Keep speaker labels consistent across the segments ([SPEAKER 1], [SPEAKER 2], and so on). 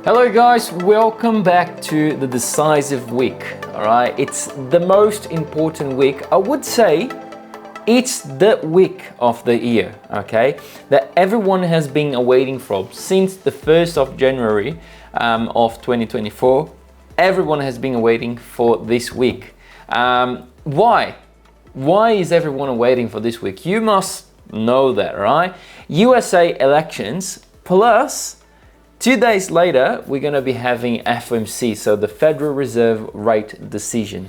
[SPEAKER 1] Hello guys, welcome back to the decisive week. All right, it's the most important week. I would say it's the week of the year, okay, that everyone has been awaiting for since the 1st of January of 2024. Everyone has been waiting for this week. Why? Why is everyone waiting for this week? You must know that, right? USA elections plus 2 days later, we're going to be having FOMC, so the Federal Reserve rate decision.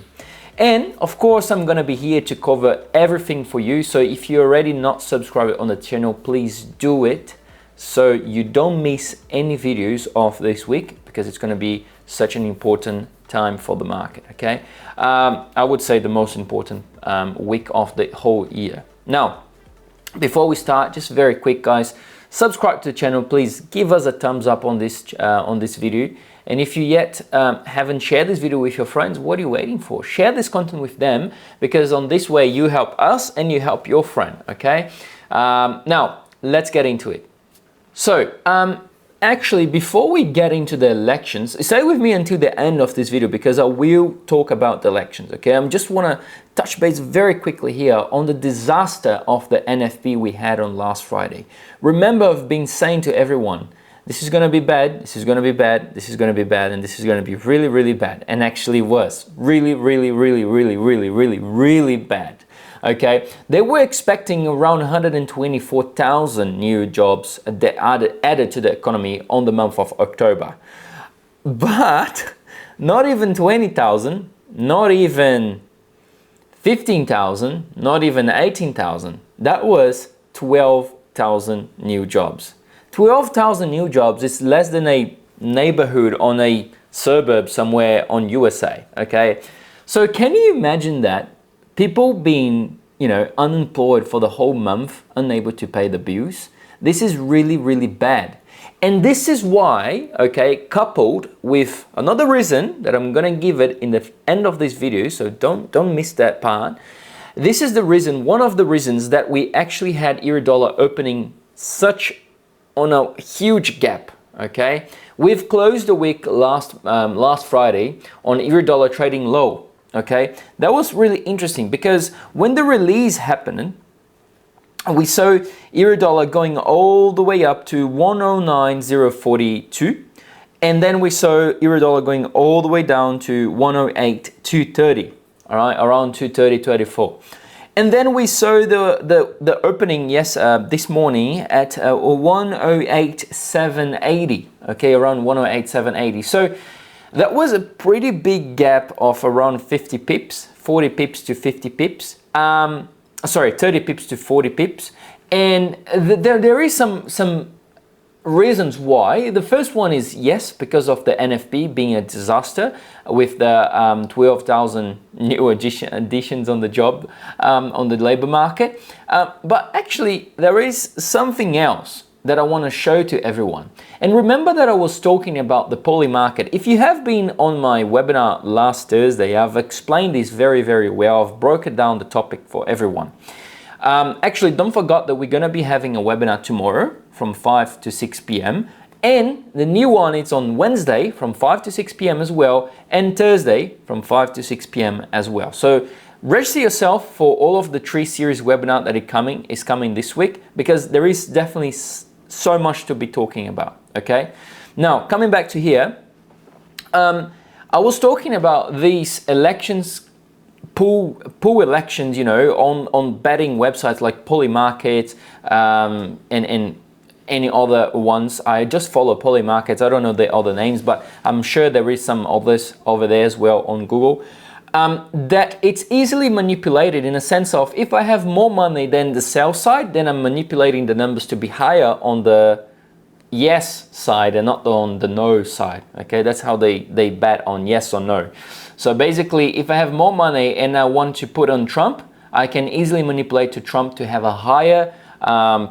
[SPEAKER 1] And of course, I'm going to be here to cover everything for you. So if you're already not subscribed on the channel, please do it so you don't miss any videos of this week, because it's going to be such an important time for the market, okay? I would say the most important week of the whole year. Now, before we start, just very quick, guys, subscribe to the channel. Please give us a thumbs up on this video. And if you yet haven't shared this video with your friends, what are you waiting for? Share this content with them, because on this way you help us and you help your friend, okay? Now, let's get into it. So, actually, before we get into the elections, stay with me until the end of this video, because I will talk about the elections, okay? I just want to touch base very quickly here on the disaster of the NFP we had on last Friday. Remember, I've been saying to everyone, this is going to be bad, this is going to be bad, this is going to be bad, and this is going to be really, really bad. And actually was really, really, really, really, really, really, really bad. Okay, they were expecting around 124,000 new jobs that added to the economy on the month of October. But not even 20,000, not even 15,000, not even 18,000. That was 12,000 new jobs. 12,000 new jobs is less than a neighborhood on a suburb somewhere on USA, okay? So can you imagine that? People being, unemployed for the whole month, unable to pay the bills. This is really, really bad. And this is why, okay, coupled with another reason that I'm gonna give it in the end of this video, so don't miss that part. This is the reason, one of the reasons that we actually had Eurodollar opening on a huge gap, okay? We've closed the week last Friday on Eurodollar trading low. Okay, that was really interesting, because when the release happened, we saw Eurodollar going all the way up to 109.042, and then we saw Eurodollar going all the way down to 108.230, all right, around 230.24. And then we saw the opening, this morning at 108.780, okay, around 108.780. So that was a pretty big gap of around 50 pips, 40 pips to 50 pips. 30 pips to 40 pips. And there is some reasons why. The first one is, yes, because of the NFP being a disaster with the 12,000 new additions on the job, on the labor market. But actually, there is something else that I want to show to everyone. And remember that I was talking about the Polymarket. If you have been on my webinar last Thursday, I've explained this very, very well. I've broken down the topic for everyone. Actually, don't forget that we're going to be having a webinar tomorrow from 5 to 6 p.m. And the new one is on Wednesday from 5 to 6 p.m. as well, and Thursday from 5 to 6 p.m. as well. So register yourself for all of the 3 series webinar that is coming this week, because there is definitely so much to be talking about, okay? Now, coming back to here, I was talking about these elections, pool elections, on betting websites like Polymarket and any other ones. I just follow Polymarket. I don't know the other names, but I'm sure there is some others over there as well on Google. That it's easily manipulated in a sense of, if I have more money than the sell side, then I'm manipulating the numbers to be higher on the yes side and not on the no side, okay? That's how they bet on yes or no. So basically, if I have more money and I want to put on Trump, I can easily manipulate to Trump to have a higher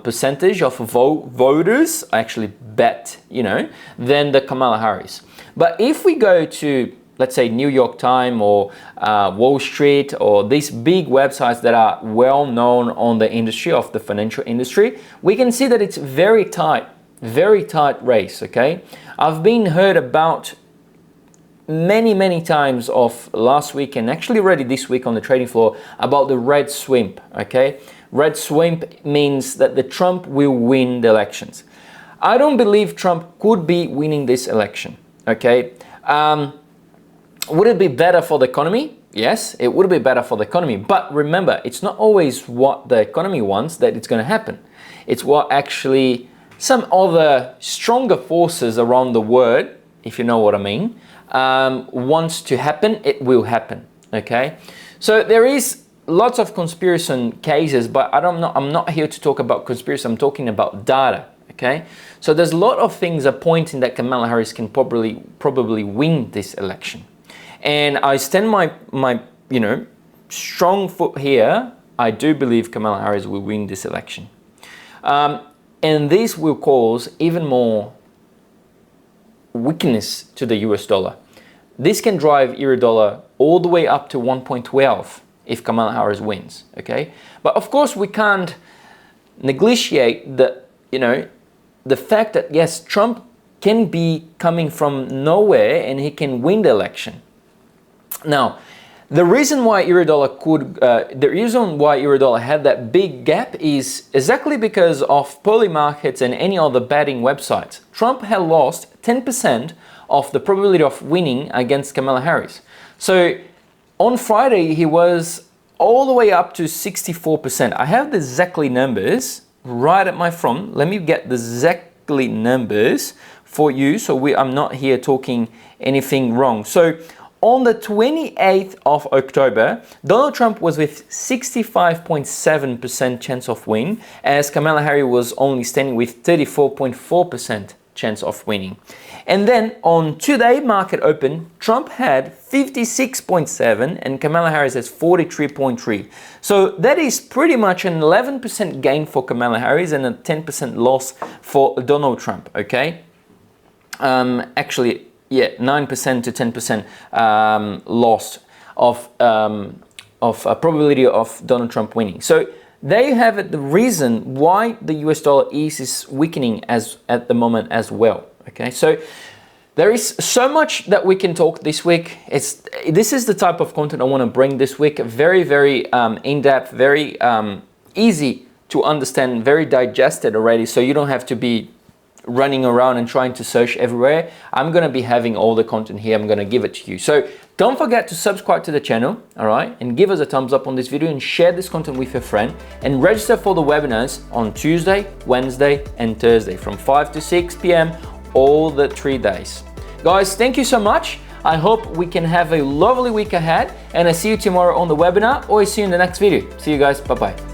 [SPEAKER 1] percentage of voters actually bet, than the Kamala Harris. But if we go to, let's say, New York Times or Wall Street, or these big websites that are well known on the industry of the financial industry, we can see that it's very tight very tight race, okay? I've been heard about many times of last week and actually already this week on the trading floor about the red swimp, okay? Red swimp means that the Trump will win the elections. I don't believe Trump could be winning this election, okay? Would it be better for the economy? Yes, it would be better for the economy. But remember, it's not always what the economy wants that it's going to happen. It's what actually some other stronger forces around the world, if you know what I mean, wants to happen, it will happen, okay? So there is lots of conspiracy cases, but I'm not here to talk about conspiracy, I'm talking about data, okay? So there's a lot of things are pointing that Kamala Harris can probably win this election. And I stand my strong foot here. I do believe Kamala Harris will win this election. And this will cause even more weakness to the US dollar. This can drive Eurodollar all the way up to 1.12 if Kamala Harris wins, okay? But of course we can't negotiate the fact that yes, Trump can be coming from nowhere and he can win the election. Now, the reason why Eurodollar had that big gap is exactly because of Polymarket and any other betting websites. Trump had lost 10% of the probability of winning against Kamala Harris. So on Friday, he was all the way up to 64%. I have the exactly numbers right at my front. Let me get the exactly numbers for you so I'm not here talking anything wrong. So on the 28th of October, Donald Trump was with 65.7% chance of win, as Kamala Harris was only standing with 34.4% chance of winning. And then on today market open, Trump had 56.7 and Kamala Harris has 43.3. So that is pretty much an 11% gain for Kamala Harris and a 10% loss for Donald Trump, okay? Actually, yeah, 9% to 10% loss of probability of Donald Trump winning. So there you have it, the reason why the US dollar is weakening at the moment as well. Okay, so there is so much that we can talk this week. This is the type of content I want to bring this week. Very in-depth, very easy to understand, very digested already, so you don't have to be running around and trying to search everywhere. I'm going to be having all the content here. I'm going to give it to you. So don't forget to subscribe to the channel, all right? And give us a thumbs up on this video and share this content with your friend, and register for the webinars on Tuesday, Wednesday and Thursday from 5 to 6 p.m. all the 3 days. Guys, thank you so much. I hope we can have a lovely week ahead, and I see you tomorrow on the webinar, or I see you in the next video. See you guys. Bye-bye.